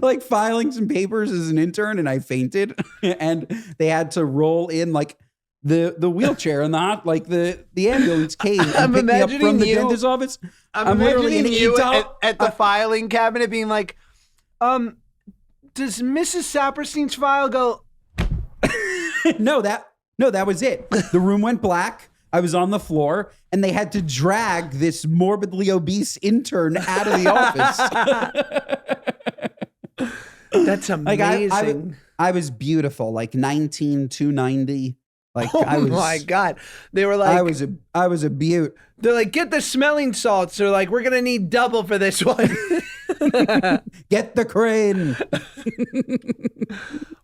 like filing some papers as an intern, and I fainted. And they had to roll in like the wheelchair and the ambulance came and I'm picked me up from imagining the you- dentist's office. I'm literally imagining in you ETOP. at the filing cabinet being like, does Mrs. Saperstein's file go? No, that was it. The room went black. I was on the floor, and they had to drag this morbidly obese intern out of the office. That's Like amazing. I was beautiful, like 19,290. Like Oh I was. my God. They were like, I was a beaut. they're like, get the smelling salts. They're like, we're going to need double for this one. Get the crane.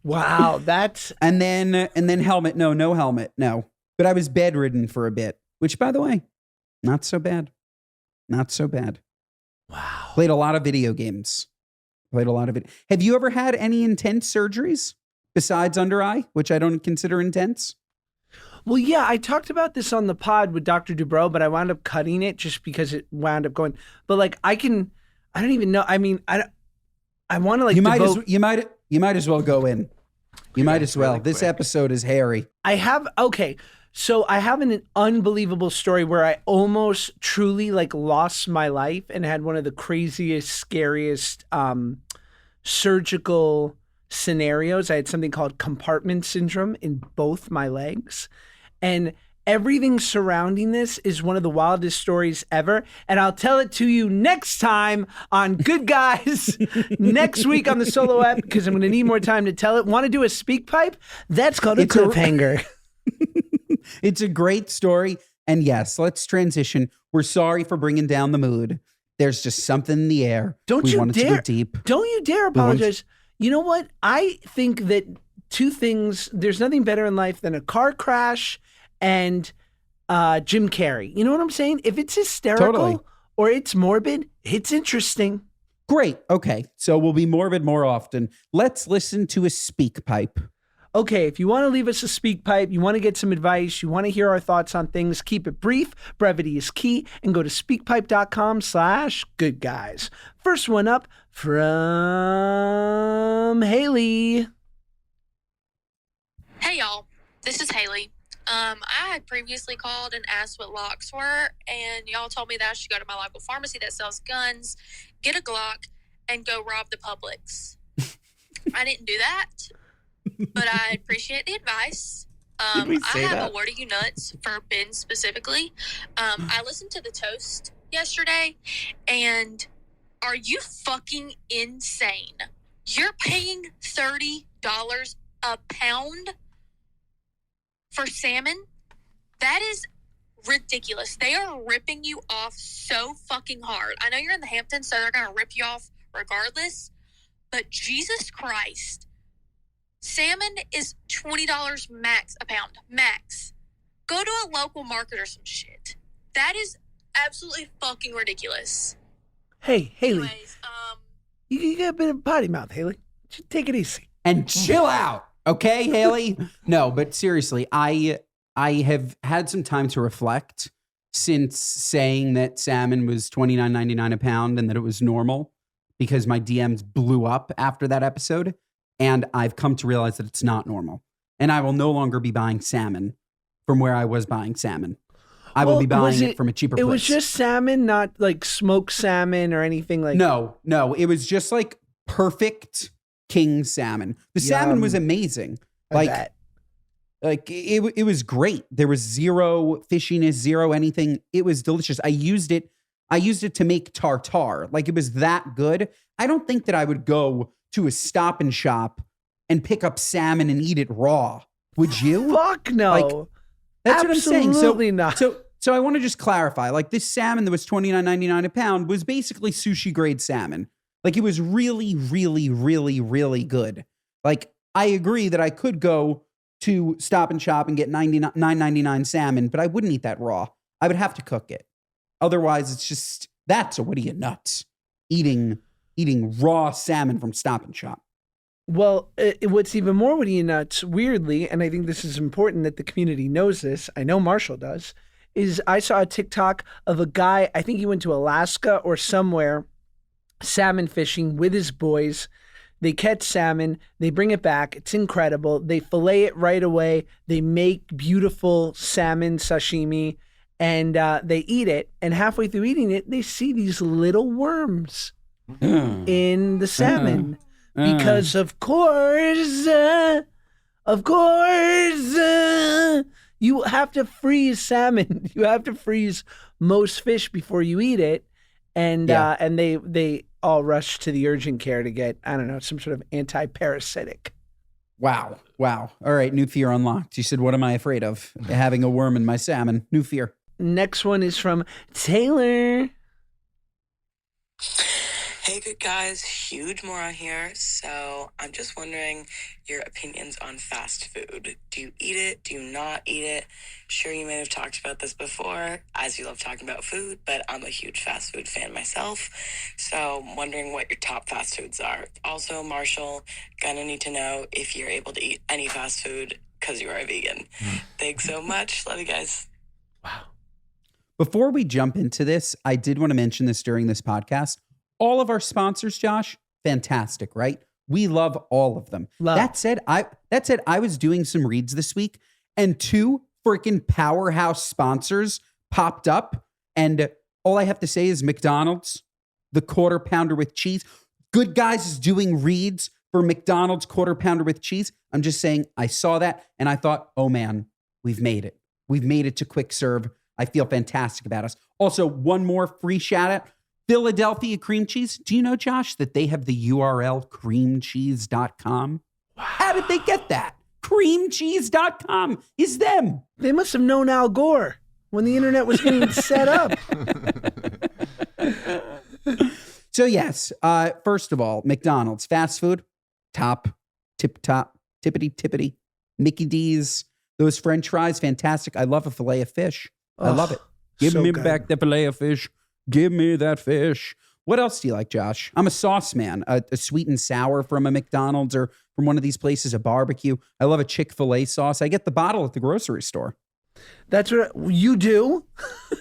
Wow. That's, And then helmet. No helmet. No. But I was bedridden for a bit, which, by the way, not so bad. Not so bad. wow. Played a lot of video games. Have you ever had any intense surgeries besides under eye, which I don't consider intense? Well, yeah, I talked about this on the pod with Dr. Dubrow, but I wound up cutting it just because it wound up going. But like, I don't even know. I mean, I want to like You might as well go in. You might as well. really This quick. episode is hairy. So I have an unbelievable story where I almost truly like lost my life and had one of the craziest, scariest surgical scenarios. I had something called compartment syndrome in both my legs. And everything surrounding this is one of the wildest stories ever. And I'll tell it to you next time on Good Guys, next week on the solo app, because I'm going to need more time to tell it. Want to do a speak pipe? That's called a It's a- cliffhanger. It's a great story. And yes, let's transition. We're sorry for bringing down the mood. There's just something in the air. Don't we you wanted to dare. go deep. Don't you dare We want- apologize. You know what? I think that 2 things, there's nothing better in life than a car crash and Jim Carrey. You know what I'm saying? If it's hysterical Totally. or it's morbid, it's interesting. Great. Okay. So we'll be morbid more often. Let's listen to a speak pipe. Okay, if you want to leave us a speak pipe, you want to get some advice, you want to hear our thoughts on things, keep it brief. Brevity is key. And go to speakpipe.com/goodguys. First one up from Haley. Hey y'all, this is Haley. I had previously called and asked what locks were, and y'all told me that I should go to my local pharmacy that sells guns, get a Glock, and go rob the Publix. I didn't do that, but I appreciate the advice. Did we I say have that? a word of you nuts for Ben specifically. I listened to the toast yesterday, and are you fucking insane? You're paying $30 a pound for salmon? That is ridiculous. They are ripping you off so fucking hard. I know you're in the Hamptons, so they're going to rip you off regardless, but Jesus Christ. Salmon is $20 max a pound. Max. Go to a local market or some shit. That is absolutely fucking ridiculous. Hey, Haley, Anyways, you got a bit of potty mouth, Haley. Just take it easy. And chill out. Okay, Haley? No, but seriously, I have had some time to reflect since saying that salmon was $29.99 a pound and that it was normal because my DMs blew up after that episode. And I've come to realize that it's not normal. And I will no longer be buying salmon from where I was buying salmon. I will be buying it from a cheaper place. It was just salmon, not like smoked salmon or anything like that. No. It was just like perfect king salmon. The salmon was amazing. I bet. It was great. There was zero fishiness, zero anything. It was delicious. I used it to make tartare. Like, it was that good. I don't think that I would go to a Stop and Shop and pick up salmon and eat it raw. Would you? Fuck no. Like, that's what I'm saying. Absolutely not. So I want to just clarify. Like, this salmon that was $29.99 a pound was basically sushi grade salmon. Like, it was really, really, really, really good. Like, I agree that I could go to Stop and Shop and get $9.99 salmon, but I wouldn't eat that raw. I would have to cook it. Otherwise, it's just, what are you, nuts? Eating raw salmon from Stop and Shop. Well, what's even more witty and nuts, weirdly, and I think this is important that the community knows this, I know Marshall does, is I saw a TikTok of a guy, I think he went to Alaska or somewhere, salmon fishing with his boys. They catch salmon, they bring it back, it's incredible. They fillet it right away, they make beautiful salmon sashimi, and they eat it. And halfway through eating it, they see these little worms in the salmon. Because of course, you have to freeze salmon. You have to freeze most fish before you eat it, and they all rush to the urgent care to get, I don't know, some sort of anti-parasitic. Wow. All right, new fear unlocked. You said, what am I afraid of? Having a worm in my salmon. New fear. Next one is from Taylor. Hey, good guys, huge Mora here. So I'm just wondering your opinions on fast food. Do you eat it? Do you not eat it? Sure, you may have talked about this before, as you love talking about food, but I'm a huge fast food fan myself. So I'm wondering what your top fast foods are. Also, Marshall, gonna need to know if you're able to eat any fast food because you are a vegan. Thanks so much. Love you guys. Wow. Before we jump into this, I did want to mention this during this podcast. All of our sponsors, Josh, fantastic, right? We love all of them. That said, I was doing some reads this week, and 2 freaking powerhouse sponsors popped up, and all I have to say is McDonald's, the Quarter Pounder with cheese. Good Guys is doing reads for McDonald's Quarter Pounder with cheese. I'm just saying, I saw that, and I thought, oh man, we've made it. We've made it to quick serve. I feel fantastic about us. Also, one more free shout out. Philadelphia cream cheese. Do you know, Josh, that they have the URL creamcheese.com? Wow. How did they get that? Creamcheese.com is them. They must have known Al Gore when the internet was getting set up. So yes, first of all, McDonald's fast food, top, tip top, tippity tippity, Mickey D's, those French fries, fantastic. I love a fillet of fish. I love it. Give me back the fillet of fish. Give me that fish. What else do you like, Josh? I'm a sauce man. A sweet and sour from a McDonald's or from one of these places, a barbecue. I love a Chick-fil-A sauce. I get the bottle at the grocery store. That's what you do?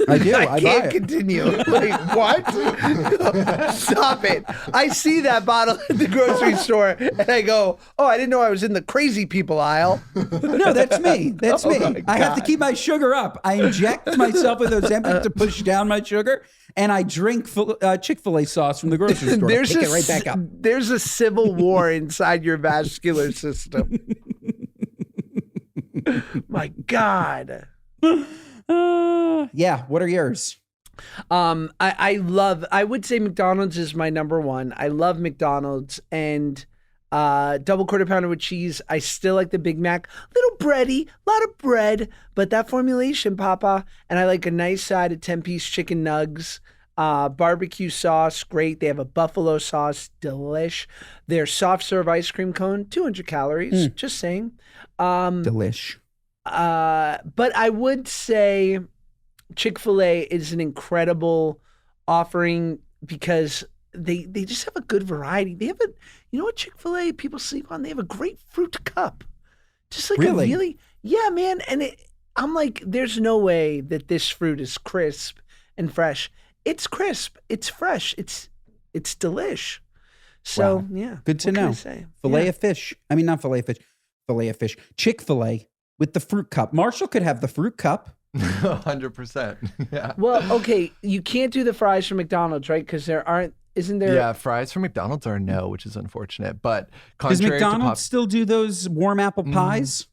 I do. I can't continue. Like, what? Stop it. I see that bottle at the grocery store and I go, oh, I didn't know I was in the crazy people aisle. No, that's me. That's me. My I have to God. keep my sugar up. I inject myself with Ozempic to push down my sugar, and I drink Chick-fil-A sauce from the grocery store. Pick it right back up. There's a civil war inside your vascular system. My God. Yeah. What are yours? I would say McDonald's is my number one. I love McDonald's, and double quarter pounder with cheese. I still like the Big Mac. Little bready, a lot of bread, but that formulation, Papa. And I like a nice side of 10-piece chicken nugs. Barbecue sauce, great. They have a buffalo sauce, delish. Their soft serve ice cream cone, 200 calories. Just saying. Delish. But I would say Chick-fil-A is an incredible offering because they just have a good variety. They have you know what Chick-fil-A people sleep on? They have a grapefruit cup. Just like Really? yeah, man. And I'm like, there's no way that this fruit is crisp and fresh. It's crisp. It's fresh. It's delish. So Wow. yeah, Good to what can I know. say? Filet Yeah. of fish. I mean, not filet of fish. Filet of fish. Chick-fil-A with the fruit cup. Marshall could have the fruit cup. 100%. Yeah. Well, okay, you can't do the fries from McDonald's, right? Because isn't there? Yeah, fries from McDonald's are no, which is unfortunate. But Does contrary McDonald's still do those warm apple pies?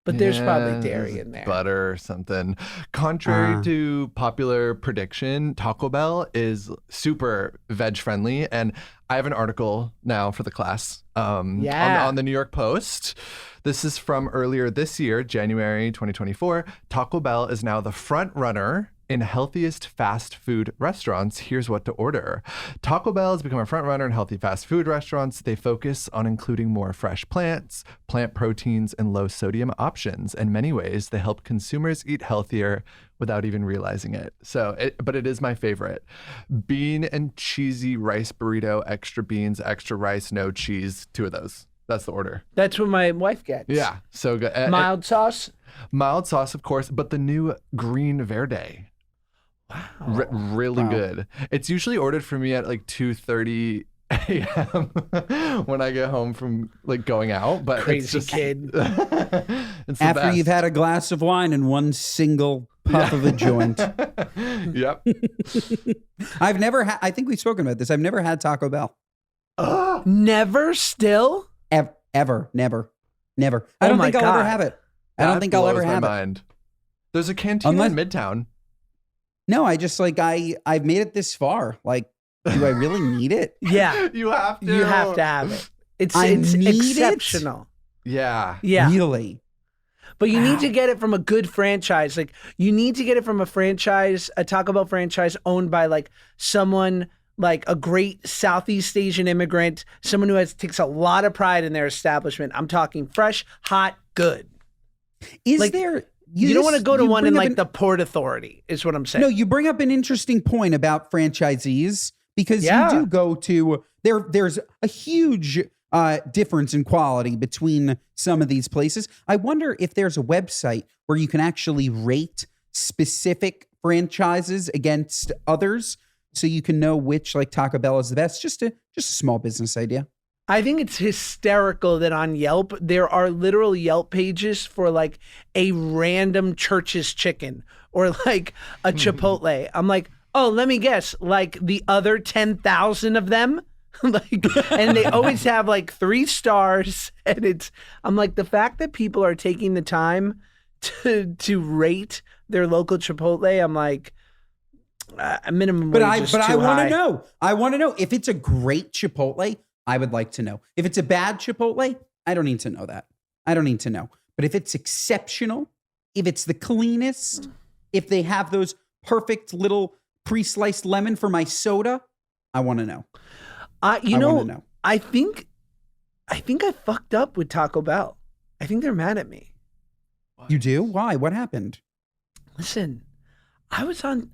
But there's probably Yeah, dairy there's in there. butter or something. Contrary Ah. to popular prediction, Taco Bell is super veg friendly, and I have an article now for the class. Yeah. On the New York Post. This is from earlier this year, January 2024. Taco Bell is now the front runner in healthiest fast food restaurants. Here's what to order. Taco Bell has become a front runner in healthy fast food restaurants. They focus on including more fresh plants, plant proteins, and low sodium options. In many ways, they help consumers eat healthier without even realizing it. But it is my favorite. Bean and cheesy rice burrito, extra beans, extra rice, no cheese. 2 of those. That's the order. That's what my wife gets. Yeah, so good. Mild sauce. Mild sauce, of course, but the new green verde. Wow. Really Wow. good. It's usually ordered for me at like 2:30 a.m. when I get home from like going out. But Crazy it's just, kid. it's the After you've best. had a glass of wine and one single puff of a joint. Yep. I've never had, I think we've spoken about this. I've never had Taco Bell. Never still? Ever. Never. I Oh don't my think I'll ever God. have it. I don't That think I'll ever blows my have it. mind. There's a canteen Unless- in Midtown. No, I just like, I've made it this far. Like, do I really need it? Yeah. You have to. You have to have it. It's I it's need it? exceptional. Yeah. Yeah. Really? But you need to get it from a good franchise. Like you need to get it from a franchise, a Taco Bell franchise owned by like someone like a great Southeast Asian immigrant, someone who takes a lot of pride in their establishment. I'm talking fresh, hot, good. Is Like, there? You don't want to go to one in bring up like an- the Port Authority, is what I'm saying. No, you bring up an interesting point about franchisees because Yeah. you do go to there's a huge difference in quality between some of these places. I wonder if there's a website where you can actually rate specific franchises against others so you can know which like Taco Bell is the best. Just a small business idea. I think it's hysterical that on Yelp, there are literal Yelp pages for like a random Church's chicken or like a Chipotle. I'm like, oh, let me guess, like the other 10,000 of them? Like, and they always have like 3 stars. And I'm like, the fact that people are taking the time to rate their local Chipotle, I'm like, minimum But wage is I too want high. to know. I want to know if it's a great Chipotle. I would like to know. If it's a bad Chipotle, I don't need to know that. I don't need to know. But if it's exceptional, if it's the cleanest, if they have those perfect little pre-sliced lemon for my soda, I want to know. You I know, wanna know. I think I fucked up with Taco Bell. I think they're mad at me. You do? Why? What happened? Listen, I was on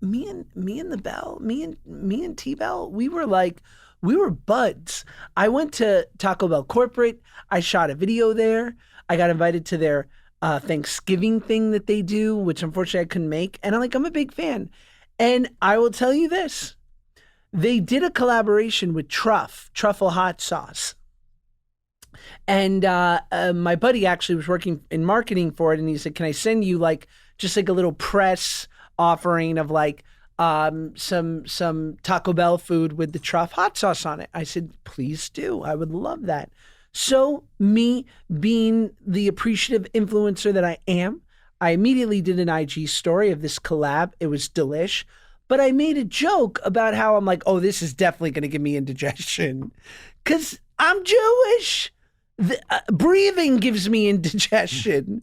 me and the Bell, me and T Bell. We were buds. I went to Taco Bell corporate. I shot a video there. I got invited to their Thanksgiving thing that they do, which unfortunately I couldn't make. And I'm a big fan. And I will tell you this. They did a collaboration with Truffle Hot Sauce. And my buddy actually was working in marketing for it. And he said, can I send you like, just like a little press offering of like some Taco Bell food with the Truff hot sauce on it? I said, please do. I would love that. So me being the appreciative influencer that I am, I immediately did an IG story of this collab. It was delish. But I made a joke about how I'm like, oh, this is definitely going to give me indigestion because I'm Jewish. Breathing gives me indigestion.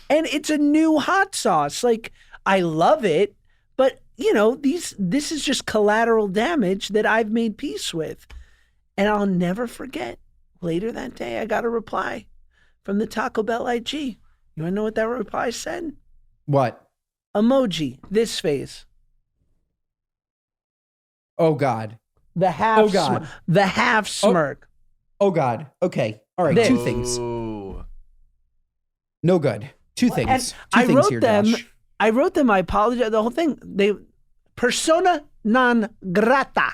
And it's a new hot sauce. Like, I love it. But, you know, this is just collateral damage that I've made peace with. And I'll never forget. Later that day, I got a reply from the Taco Bell IG. You want to know what that reply said? What? Emoji, this face. Oh, God. The half, Oh, God. the half smirk. Oh, God. Okay. All right. This. 2 things. Ooh. No good. Two things. And Two I things wrote here, them. Josh. I wrote them. I apologize. The whole thing. They persona non grata.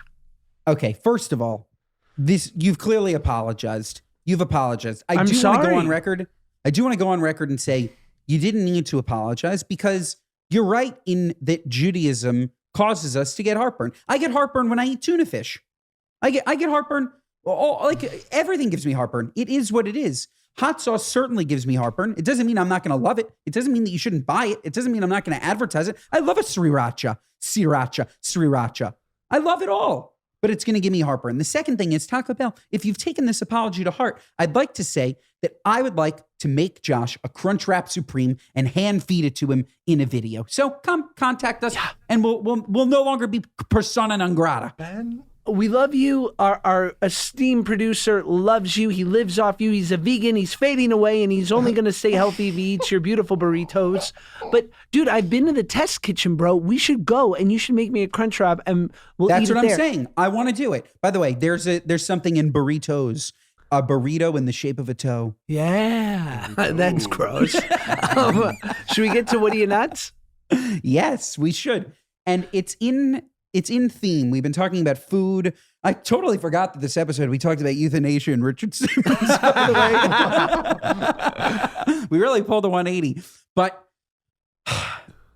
Okay, first of all, you've clearly apologized. You've apologized. I I'm do want to sorry. go on record. I do want to go on record and say you didn't need to apologize because you're right in that Judaism causes us to get heartburn. I get heartburn when I eat tuna fish. I get heartburn. Like everything gives me heartburn. It is what it is. Hot sauce certainly gives me heartburn. It doesn't mean I'm not going to love it. It doesn't mean that you shouldn't buy it. It doesn't mean I'm not going to advertise it. I love a sriracha. I love it all. But it's going to give me heartburn. The second thing is Taco Bell. If you've taken this apology to heart, I'd like to say that I would like to make Josh a Crunchwrap Supreme and hand feed it to him in a video. So come contact us, and we'll no longer be persona non grata. Ben? We love you. Our esteemed producer loves you. He lives off you. He's a vegan. He's fading away, and he's only going to stay healthy if he eats your beautiful burritos. But, dude, I've been to the test kitchen, bro. We should go, and you should make me a Crunchwrap, and we'll That's eat it what I'm there. saying. I want to do it. By the way, there's something in burritos. A burrito in the shape of a toe. Yeah, that's gross. Should we get to What Are You Nuts? Yes, we should. And it's in theme. We've been talking about food. I totally forgot that this episode we talked about euthanasia and Richard Simmons. By the way. We really pulled a 180. But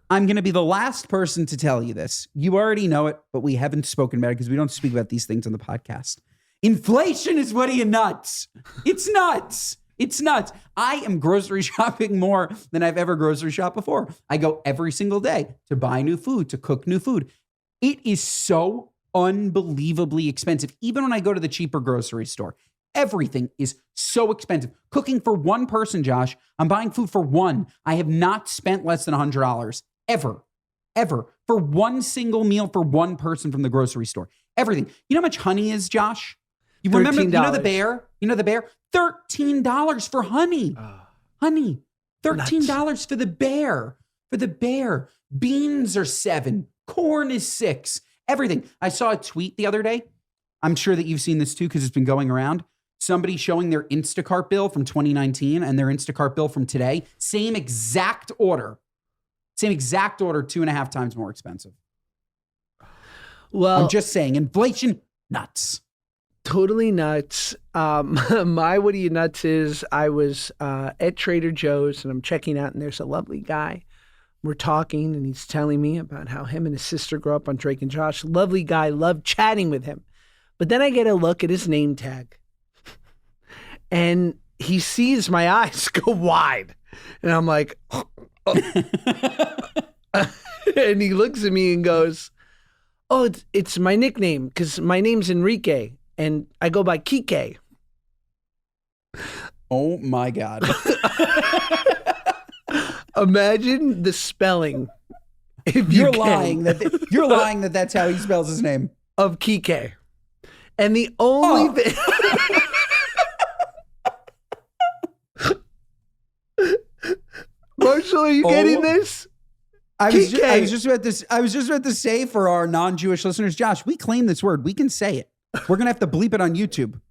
I'm going to be the last person to tell you this. You already know it, but we haven't spoken about it because we don't speak about these things on the podcast. Inflation is what are you nuts? It's nuts. It's nuts. I am grocery shopping more than I've ever grocery shopped before. I go every single day to buy new food, to cook new food. It is so unbelievably expensive. Even when I go to the cheaper grocery store, everything is so expensive. Cooking for one person, Josh, I'm buying food for one. I have not spent less than $100 ever for one single meal for one person from the grocery store. Everything. You know how much honey is, Josh? You remember, $13. you know the bear? $13 for honey. Honey. $13 for the bear. For the bear. Beans are $7. Corn is $6. Everything. I saw a tweet the other day. I'm sure that you've seen this too because it's been going around. Somebody showing their Instacart bill from 2019 and their Instacart bill from today. Same exact order. 2.5 times more expensive. Well, I'm just saying, inflation, nuts. totally nuts. My What Are You Nuts is I was at Trader Joe's and I'm checking out, and there's a lovely guy. We're talking, and he's telling me about how him and his sister grew up on Drake and Josh. Lovely guy, loved chatting with him. But then I get a look at his name tag, and he sees my eyes go wide, and I'm like, and he looks at me and goes, "Oh, it's my nickname because my name's Enrique, and I go by Kike." Oh my God. Imagine the spelling. If You're can, lying that that's how he spells his name. of Kike. And the only thing Marshall, are you getting this? I was Kike. just about to say for our non-Jewish listeners, Josh, we claim this word. We can say it. We're gonna have to bleep it on YouTube.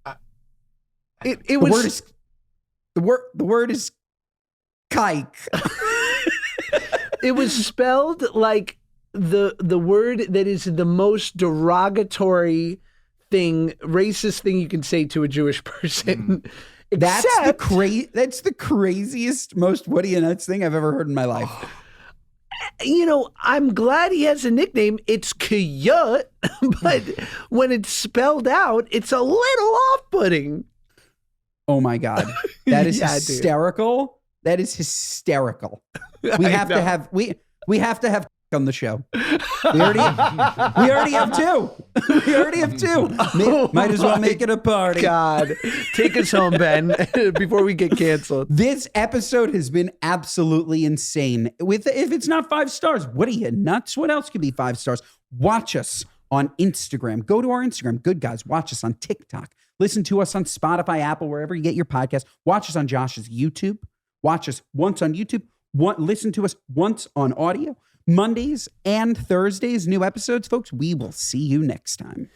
It The was word is the word is kike. it was spelled like the word that is the most derogatory thing, racist thing you can say to a Jewish person. That's Except, that's the craziest, most What Are You Nuts thing I've ever heard in my life. you know, I'm glad he has a nickname. It's Kiyut, but when it's spelled out, it's a little off-putting. Oh my God. That is Yeah, dude. hysterical. That is hysterical. We have to have we have to have on the show. We already have two. We already have two. Might as well make it a party. God, take us home, Ben, before we get canceled. This episode has been absolutely insane. If it's not 5 stars, what are you, nuts? What else could be 5 stars? Watch us on Instagram. Go to our Instagram. Good Guys. Watch us on TikTok. Listen to us on Spotify, Apple, wherever you get your podcast. Watch us on Josh's YouTube. Watch us once on YouTube. Listen to us once on audio. Mondays and Thursdays, new episodes, folks. We will see you next time.